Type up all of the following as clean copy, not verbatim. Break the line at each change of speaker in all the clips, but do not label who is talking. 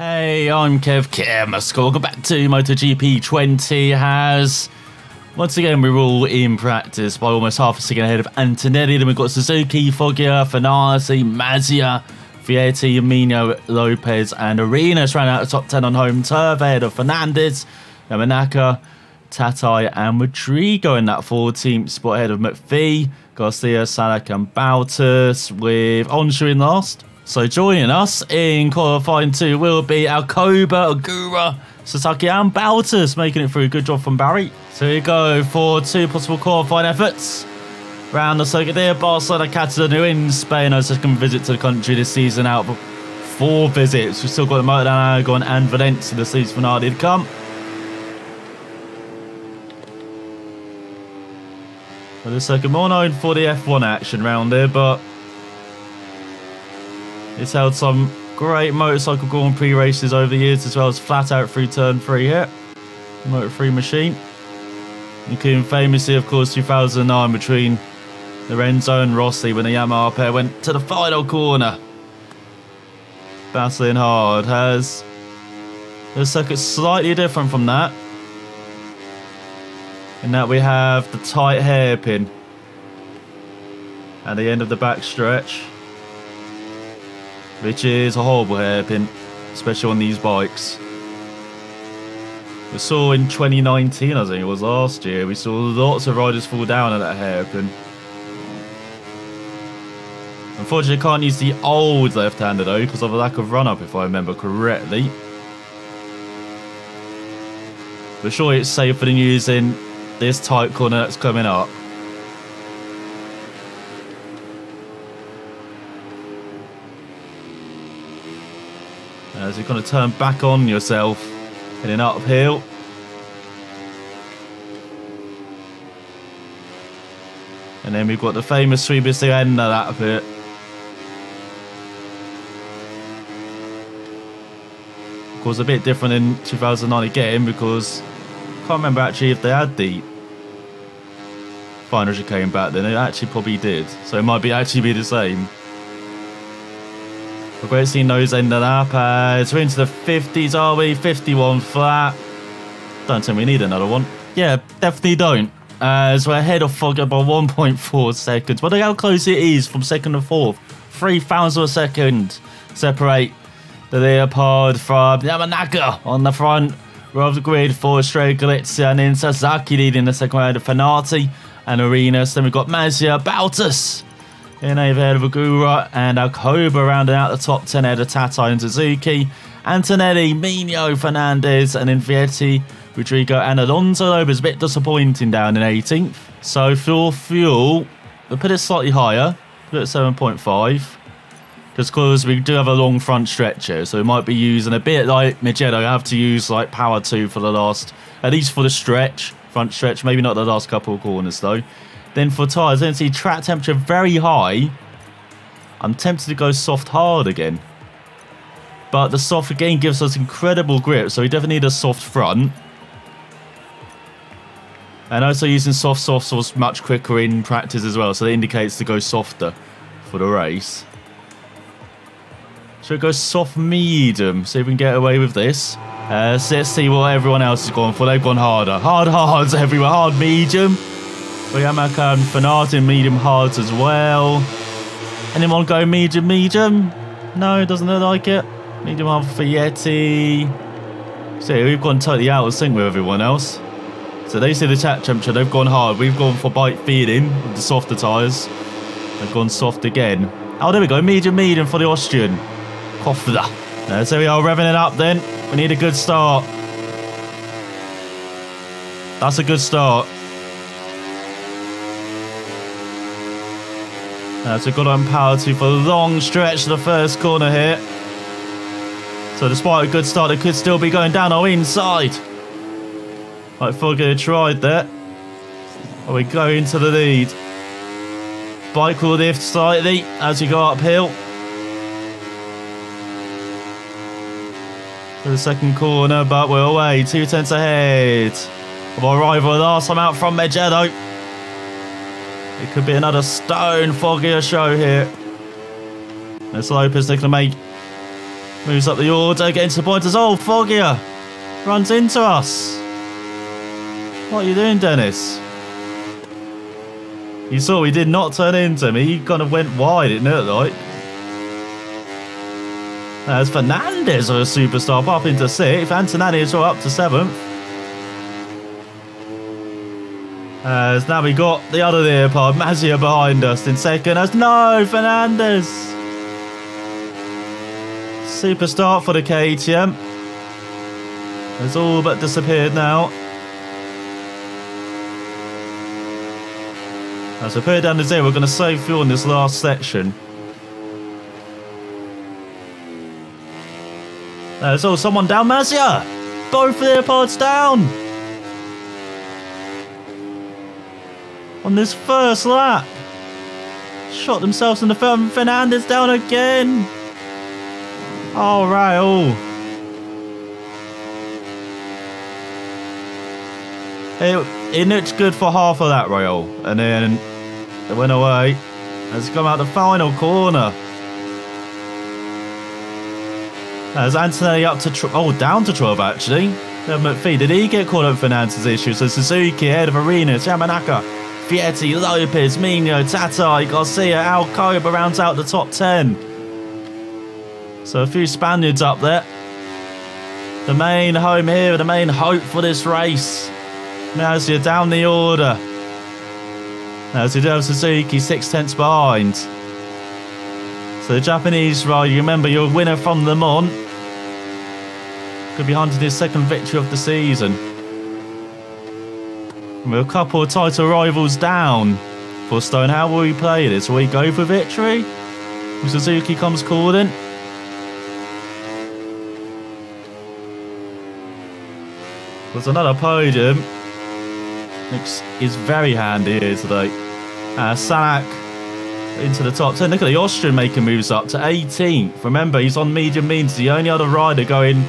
Hey, I'm Kev. Welcome back to MotoGP 20. Has once again we rule in practice by almost half a second ahead of Antonelli. Then we've got Suzuki, Foggia, Finale, Mazia, Vietti, Mino, Lopez, and Arenas round out the top 10 on home turf ahead of Fernandez, Yamanaka, Tatai, and Rodrigo in that 14th spot ahead of McPhee, Garcia, Salak, and Bautas, with Onshu in last. So joining us in qualifying 2 will be Alcoba, Agura, Sasaki and Bautas, making it through. Good job from Barry. So here we go for 2 possible qualifying efforts. Round the Circuit de Barcelona-Catalunya in Spain. Our second visit to the country this season out of 4 visits. We've still got the Motor Aragon and Valencia the season finale to come. Well, the circuit more known for the F1 action round here, but it's held some great motorcycle Grand Prix races over the years, as well as flat out through turn 3 here. The Motor 3 machine. Including famously, of course, 2009 between Lorenzo and Rossi when the Yamaha pair went to the final corner. Battling hard. Has the circuit slightly different from that, in that we have the tight hairpin at the end of the back stretch, which is a horrible hairpin, especially on these bikes. We saw in 2019, I think it was last year, we saw lots of riders fall down at that hairpin. Unfortunately, I can't use the old left-hander though, because of a lack of run-up, if I remember correctly. But surely it's safer than using this tight corner that's coming up. As you're going to turn back on yourself, heading uphill. And then we've got the famous Sweepers to end of that bit. Of course, a bit different in 2009 again, because I can't remember actually if they had the final chicane back then. It actually probably did, so it might be actually be the same. We're great seeing those ending up as we're into the 50s, are we? 51 flat. Don't think we need another one. Yeah, definitely don't. As we're ahead of Foggia by 1.4 seconds. But look how close it is from second to fourth. 3,000 of a second separate the Leopard from Yamanaka on the front row of the grid for Galizia, and then Sasaki leading the second round of Finale and Arenas. Then we've got Mazia, Bautas in ahead of Agura, and Alcoba rounding out the top 10 ahead of Tatai and Suzuki. Antonelli, Mino, Fernandez, and then Vietti, Rodrigo, and Alonso Lopez. A bit disappointing down in 18th. So for fuel, we'll put it slightly higher, put it at 7.5. Because we do have a long front stretch here, so we might be using a bit like Mugello. I have to use like power 2 for the last, at least for the stretch, front stretch, maybe not the last couple of corners though. Then for tyres, I don't see track temperature very high. I'm tempted to go soft hard again. But the soft again gives us incredible grip, so we definitely need a soft front. And also using soft was much quicker in practice as well, so that indicates to go softer for the race. So it goes soft medium, so we can get away with this. So let's see what everyone else has gone for. They've gone harder. Hards everywhere. Hard medium. Yamaha and Finale medium hards as well. Anyone go medium? No, doesn't look like it. Medium hard for Vietti. So we've gone totally out of sync with everyone else. So they see the track temperature, they've gone hard. We've gone for bike feeding with the softer tyres. They've gone soft again. Oh, there we go. Medium for the Austrian. Kofler. So we are revving it up then. We need a good start. That's a good start. So got on power 2 for a long stretch to the first corner here. So despite a good start, it could still be going down our inside. Like Foggia tried there. Oh, we go into the lead. Bike will lift slightly as you go uphill. To the second corner, but we're away. 2 tenths ahead of our rival last time out from Mugello. It could be another Stone Foggia show here. As Lopez looking to make Moves up the order, getting to the pointers. Oh, Foggia runs into us. What are you doing, Dennis? You saw he did not turn into me. He kind of went wide, it looked like. There's Fernandez, a superstar, up into 6th. Antonelli as well, up to 7th. As now we got the other Leopard, Mazia behind us in 2nd. As no, Fernandez. Super start for the KTM. It's all but disappeared now. As we put it down to 0, we're going to save fuel in this last section. There's also someone down, Mazia! Both Leopards down! On this first lap. Shot themselves in the foot, and Fernandez down again. Alright, It looked good for half of that rail, and then it went away. Has come out the final corner. As Antonelli up to down to 12 actually. McPhee, did he get caught up in Fernandez's issue? So Suzuki ahead of Arenas, Yamanaka, Vietti, Lopez, Mino, Tatai, Garcia, Alcoba rounds out the top 10. So a few Spaniards up there. The main home here, the main hope for this race. Mazia down the order. As we do have Suzuki 6/10 behind. So the Japanese rider, you remember your winner from Le Mans, could be hunting his 2nd victory of the season. And with a couple of title rivals down for Stone, how will we play this? Will we go for victory? Suzuki comes calling. There's another podium. Is very handy here today. Sanak into the top 10. Look at the Austrian making moves up to 18th. Remember, he's on medium means. The only other rider going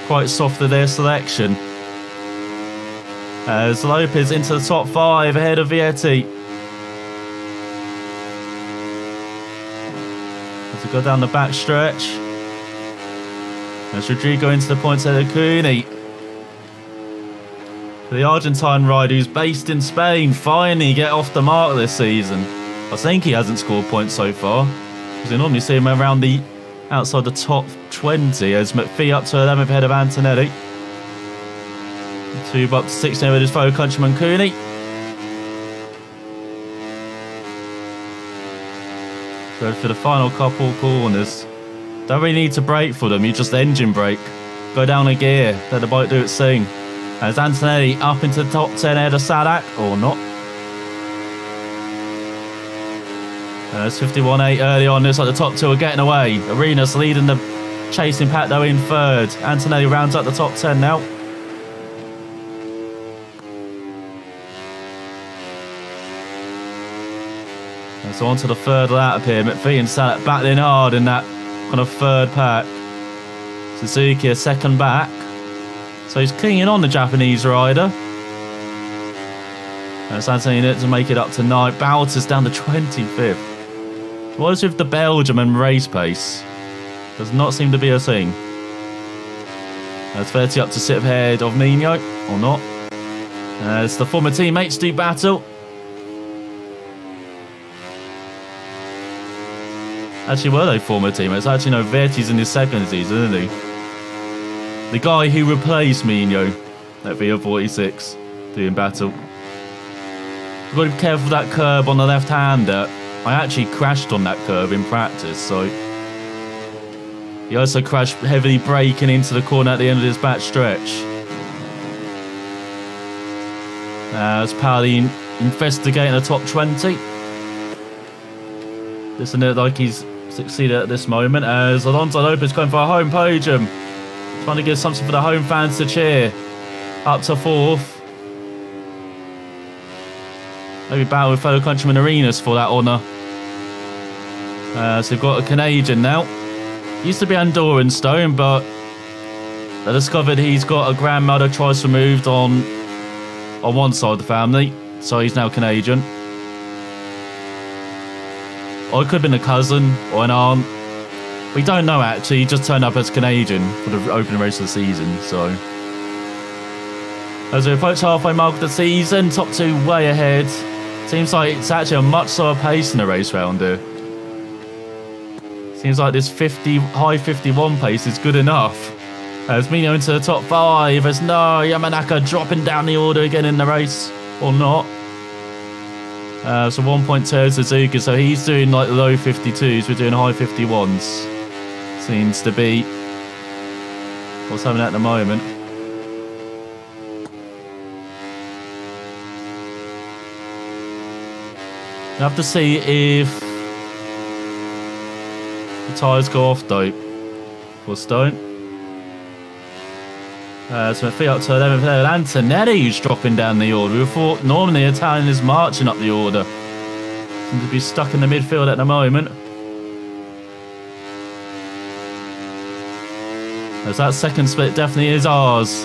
quite soft to their selection. As Lopez into the top 5 ahead of Vietti. As we go down the back stretch. As Rodrigo into the points ahead of Cooney. The Argentine rider who's based in Spain finally get off the mark this season. I think he hasn't scored points so far, because you normally see him around the outside the top 20. As McPhee up to 11th ahead of Antonelli. 2 up to 16th with his fellow countryman Cooney. Go for the final couple corners. Don't really need to brake for them, you just engine brake. Go down a gear, let the bike do its thing. As Antonelli up into the top 10 ahead of Sadak, or not. It's 51.8 early on. Looks like the top 2 are getting away. Arenas leading the chasing pack though in 3rd. Antonelli rounds up the top 10 now. And so on to the 3rd lap here. McPhee and Sadak battling hard in that kind of 3rd pack. Suzuki a 2nd back. So he's clinging on the Japanese rider. And Antonelli needs to make it up to 9. Bowter's down to 25th. What is with the Belgium and race pace? Does not seem to be a thing. As 30 up to sit ahead of Nino, or not. As the former teammates do battle. Actually, were they former teammates? Actually, no, Verti's in his 2nd season, isn't he? The guy who replaced Mino at V46 doing battle. You've got to be careful with that curb on the left-hander. I actually crashed on that curb in practice, so... He also crashed heavily braking into the corner at the end of his back stretch. As Paoli investigating the top 20. Doesn't look like he's succeeded at this moment, as Alonso Lopez going for a home podium. Trying to give something for the home fans to cheer. Up to 4th. Maybe battle with fellow countryman Arenas for that honour. So we've got a Canadian now. Used to be Andorran Stone, but I discovered he's got a grandmother twice removed on one side of the family. So he's now Canadian. Or it could have been a cousin or an aunt. We don't know, actually. He just turned up as Canadian for the opening race of the season, so... As we approach halfway mark of the season, top 2 way ahead. Seems like it's actually a much slower pace in the race round here. Seems like this high 51 pace is good enough. As Mino into the top 5, as no, Yamanaka dropping down the order again in the race, or not. So 1.2 Suzuki, so he's doing like low 52s, we're doing high 51s. Seems to be what's happening at the moment. We'll have to see if the tyres go off though for Stone. So my feet up to 11th there. Antonelli's dropping down the order. We thought normally Italian is marching up the order. Seems to be stuck in the midfield at the moment. As that second split definitely is ours.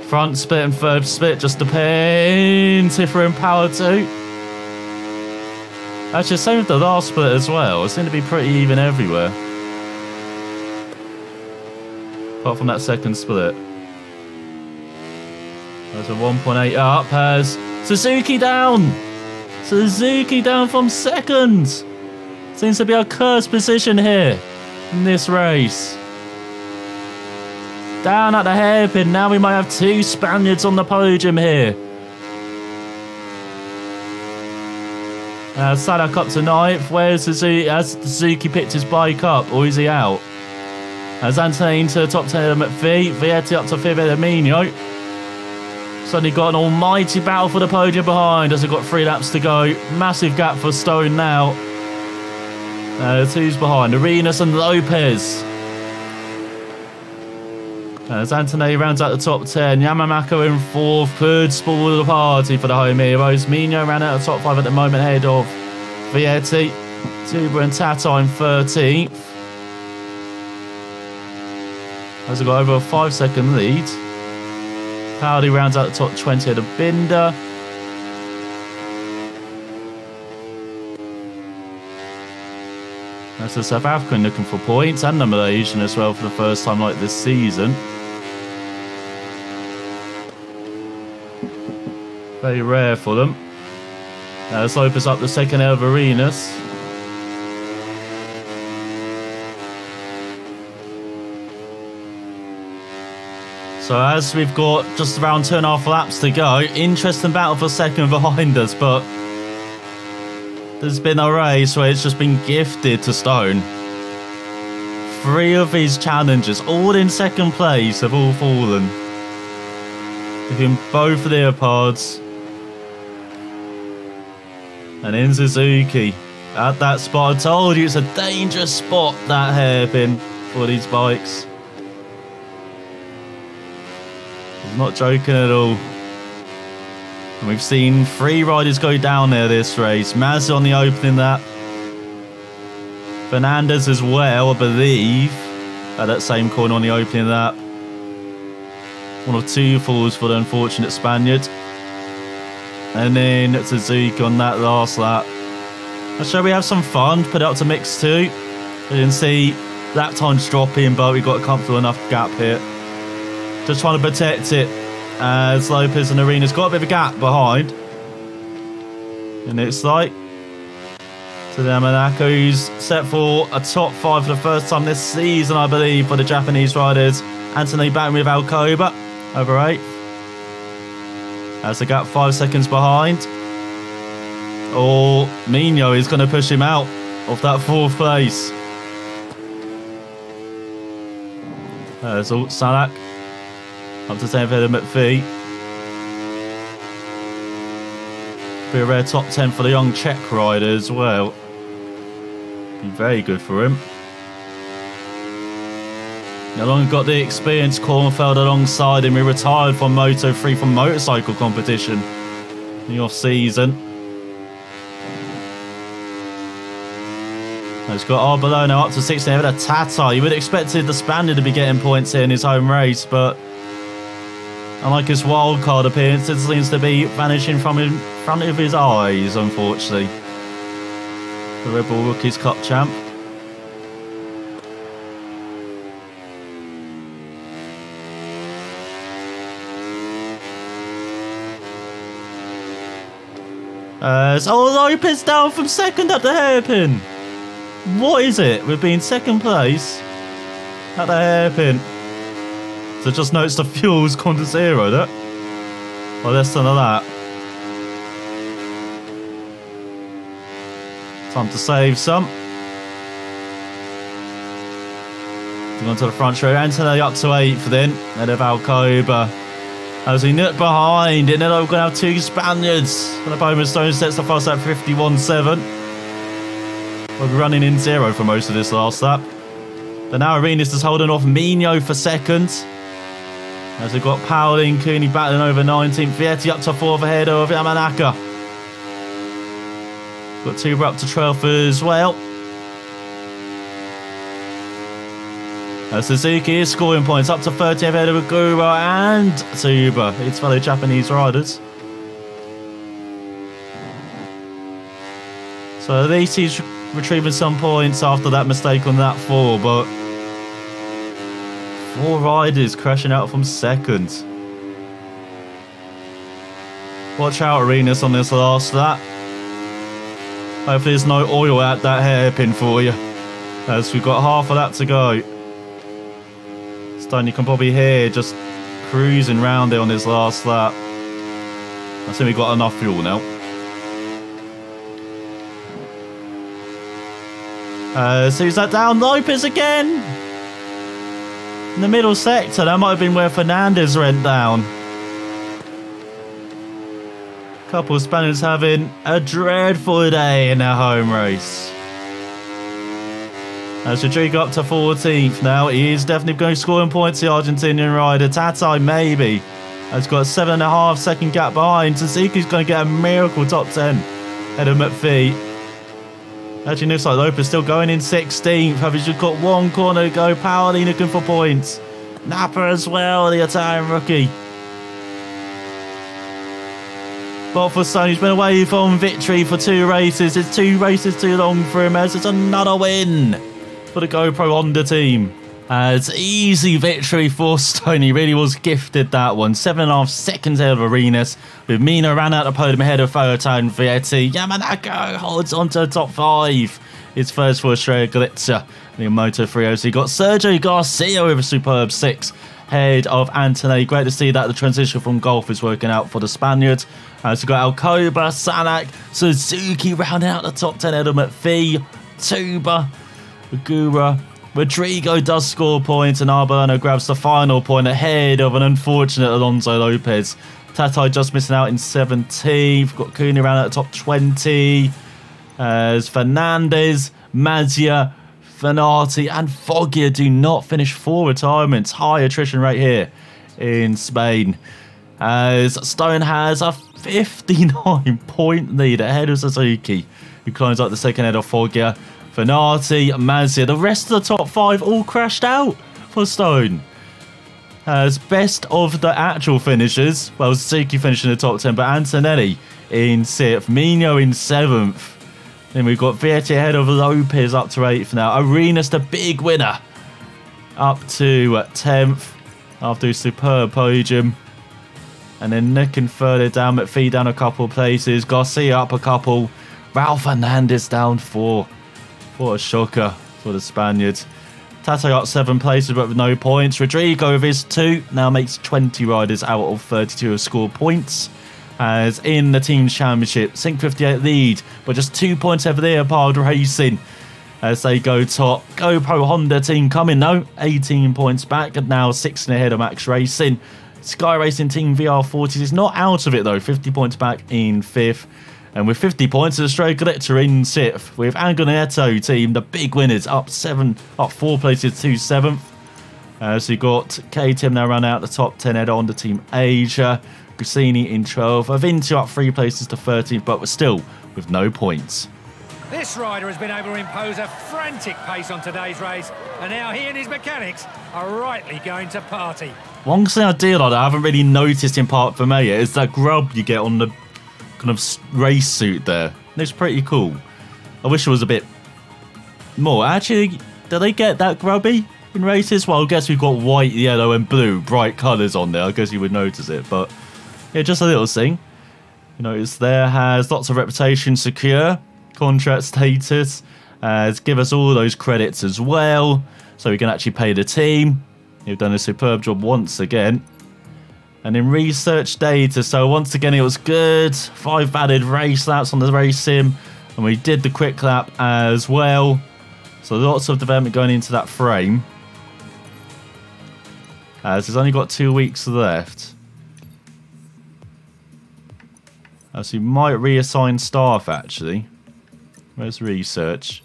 Front split and third split just depends if we're in power 2. Actually, same with the last split as well. It seemed to be pretty even everywhere. Apart from that second split. There's a 1.8 up as Suzuki down. Suzuki down from second. Seems to be a cursed position here in this race. Down at the hairpin. Now we might have 2 Spaniards on the podium here. Sadak up to 9th. Where's Suzuki? Has Suzuki picked his bike up or is he out? As Antonelli into the top 10 at McPhee. Vietti up to 5th at Emilio. Suddenly got an almighty battle for the podium behind as we've got 3 laps to go. Massive gap for Stone now. Who's behind? Arenas and Lopez. As Antonelli rounds out the top 10. Yamamaka in 4th. Good spoil of the party for the home heroes. Mino ran out of top 5 at the moment ahead of Vietti. Tuber and Tata in 13th. As we've got over a 5-second lead. Howdy rounds out the top 20 at the Binder. That's the South African looking for points and the Malaysian as well for the first time like this season. Very rare for them. Let's Lopez up the second air of Arenas. So as we've got just around 2.5 laps to go, interesting battle for second behind us, but there's been a race where it's just been gifted to Stone. 3 of his challenges, all in second place, have all fallen. Giving both Leopards. And in Suzuki, at that spot, I told you it's a dangerous spot, that hairpin, for these bikes. I'm not joking at all. And we've seen 3 riders go down there this race. Mazda on the opening lap. Fernandez as well, I believe, at that same corner on the opening lap. 1 of 2 falls for the unfortunate Spaniard. And then Suzuki on that last lap. Shall we have some fun? Put it up to mix 2. You can see lap times dropping, but we've got a comfortable enough gap here. Just trying to protect it as Lopez and Arenas got a bit of a gap behind. And it's like to the Yamanaka, who's set for a top 5 for the first time this season, I believe, for the Japanese riders. Anthony back with Alcoba over 8. As the gap 5 seconds behind. Or Mino is going to push him out of that 4th place. There's Salak. Up to 10th head of McPhee. Be a rare top 10 for the young Czech rider as well. Be very good for him. No longer got the experience. Kornfeld alongside him. He retired from Moto3 from motorcycle competition in the off season. He's got Arbolo now up to 16th head of Tata. You would have expected the Spaniard to be getting points here in his home race, but unlike his wildcard appearance, it seems to be vanishing from in front of his eyes, unfortunately. The Red Bull Rookies Cup champ. So Lopez down from second at the hairpin. What is it? We've been second place at the hairpin. So just notice the fuel's gone to zero, that. Or less than that. Time to save some. On to the front row. Antonelli up to 8th then. Ahead of Alcoba. As he nipped behind, and then we're going to have 2 Spaniards. And the Bowman Stone sets the fast at 51.7. We'll be running in 0 for most of this last lap. But now Arenas is holding off Mino for second. As we've got Pauling, Cooney battling over 19th. Vietti up to 4th ahead of Yamanaka. Got Tuber up to 12th as well. Suzuki is scoring points up to 30th ahead of Agura and Tuber, its fellow Japanese riders. So at least he's retrieving some points after that mistake on that 4, but 4 riders crashing out from second. Watch out, Arenas, on this last lap. Hopefully there's no oil at that hairpin for you, as we've got half of that to go. Stone, you can probably hear just cruising round it on his last lap. I think we've got enough fuel now. So is that down? Lopez again! In the middle sector, that might have been where Fernandez went down. Couple of Spaniards having a dreadful day in their home race. As Rodrigo up to 14th now, he is definitely going to score in points, the Argentinian rider. Tatai maybe has got a 7.5 second gap behind. Suzuki's going to get a miracle top 10 ahead of McPhee. Actually looks like Lopez still going in 16th. Having just got 1 corner to go. Paoli looking for points. Napa as well, the Italian rookie. But for Stone, he's been away from victory for 2 races. It's 2 races too long for him, as it's another win for the GoPro Honda team. It's easy victory for Stone. He really was gifted that one. 7.5 seconds ahead of Arenas. With Mina ran out the podium ahead of Fiotan and Vietti. Yamanaka holds on to the top 5. His first for Australia Glitzer in Moto3. So he got Sergio Garcia with a superb 6 ahead of Antonelli. Great to see that the transition from golf is working out for the Spaniards. So we've got Alcoba, Sanak, Suzuki rounding out the top 10 ahead of McPhee, Tuba, Agura. Rodrigo does score points and Arbolano grabs the final point ahead of an unfortunate Alonso Lopez. Tatai just missing out in 17th. We've got Cooney around at the top 20. As Fernandez, Mazia, Fanati and Foggia do not finish 4 retirements. High attrition rate here in Spain. As Stone has a 59 point lead ahead of Suzuki, who climbs up the second head of Foggia. Fanati, Mazia, the rest of the top 5 all crashed out for Stone. As best of the actual finishers, well, Suzuki finished in the top 10, but Antonelli in 6th, Mino in 7th. Then we've got Vietti ahead of Lopez up to 8th now. Arenas, the big winner, up to 10th after a superb podium. And then nicking further down, McPhee down a couple of places, Garcia up a couple, Raul Fernandez down 4. What a shocker for the Spaniards. Tato up 7 places but with no points. Rodrigo with his 2 now makes 20 riders out of 32 who score points. As in the team's championship, Sync 58 lead, but just 2 points over there, Leopard Racing. As they go top. GoPro Honda team coming though, 18 points back and now 6 ahead of Max Racing. Sky Racing team VR40s is not out of it though, 50 points back in 5th. And with 50 points, Australia Glitter in 6th. With Angoneto team, the big winners, up 4 places to 7th. So you got K-Tim now run out the top 10 head on the team Asia. Grassini in 12th. Avinti up 3 places to 13th, but we're still with no points.
This rider has been able to impose a frantic pace on today's race, and now he and his mechanics are rightly going to party.
One thing I do like that I haven't really noticed in Park Vermeer is that grub you get on the kind of race suit there. Looks pretty cool. I wish it was a bit more. Actually, do they get that grubby in races? Well, I guess we've got white, yellow and blue, bright colours on there. I guess you would notice it, but yeah, just a little thing. You notice there has lots of reputation secure, contract status, give us all those credits as well, so we can actually pay the team. You've done a superb job once again. And in research data, so once again it was good. 5 valid race laps on the race sim, and we did the quick lap as well. So lots of development going into that frame. As it's only got 2 weeks left. So you might reassign staff actually. Where's research?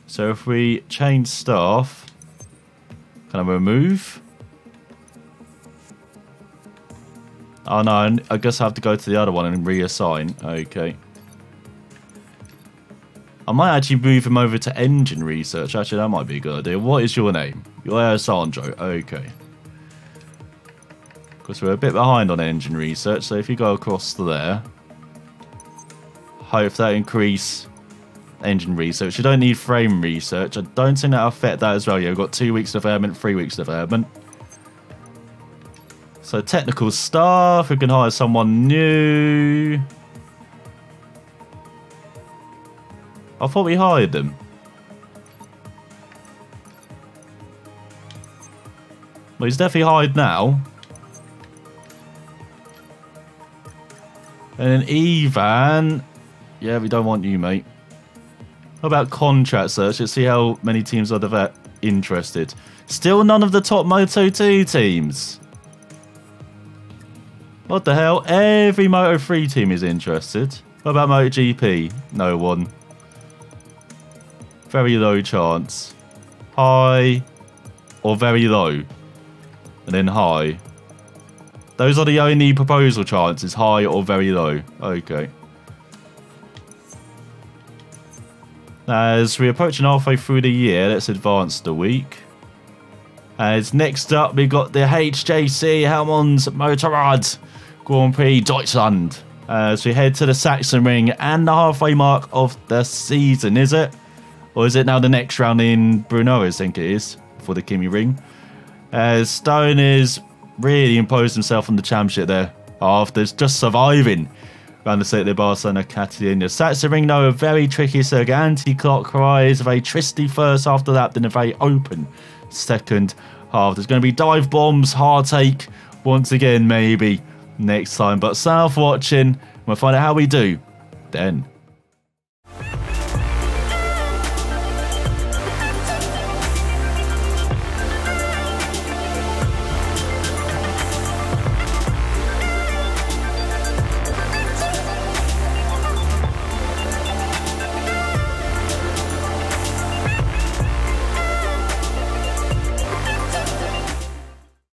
So if we change staff, can I remove? Oh no, I guess I have to go to the other one and reassign. Okay. I might actually move him over to engine research. Actually, that might be a good idea. What is your name? You're Alessandro. Okay. Because we're a bit behind on engine research, so if you go across to there, hope that increase engine research. You don't need frame research. I don't think that'll affect that as well. Yeah, we've got 2 weeks of development, 3 weeks of development. So technical staff, we can hire someone new. I thought we hired them. Well, he's definitely hired now. And then Ivan. Yeah, we don't want you, mate. How about contract search? Let's see how many teams are interested. Still none of the top Moto2 teams. What the hell? Every Moto3 team is interested. What about MotoGP? No one. Very low chance. High or very low. And then high. Those are the only proposal chances. High or very low. Okay. As we're approaching halfway through the year, let's advance the week. As next up, we've got the HJC Helmond Motorrad Grand Prix Deutschland. As we head to the Saxon Ring and the halfway mark of the season, is it? Or is it now the next round in Brno, I think it is, for the Kimi Ring? As Stone is really imposed himself on the championship there after just surviving around the Circuit de Barcelona-Catalunya. Saxon Ring, though, a very tricky circuit, anti-clockwise, a very twisty first after that, then a very open second half. There's going to be dive bombs, heartache, once again, maybe next time. But thanks for watching. We'll find out how we do then.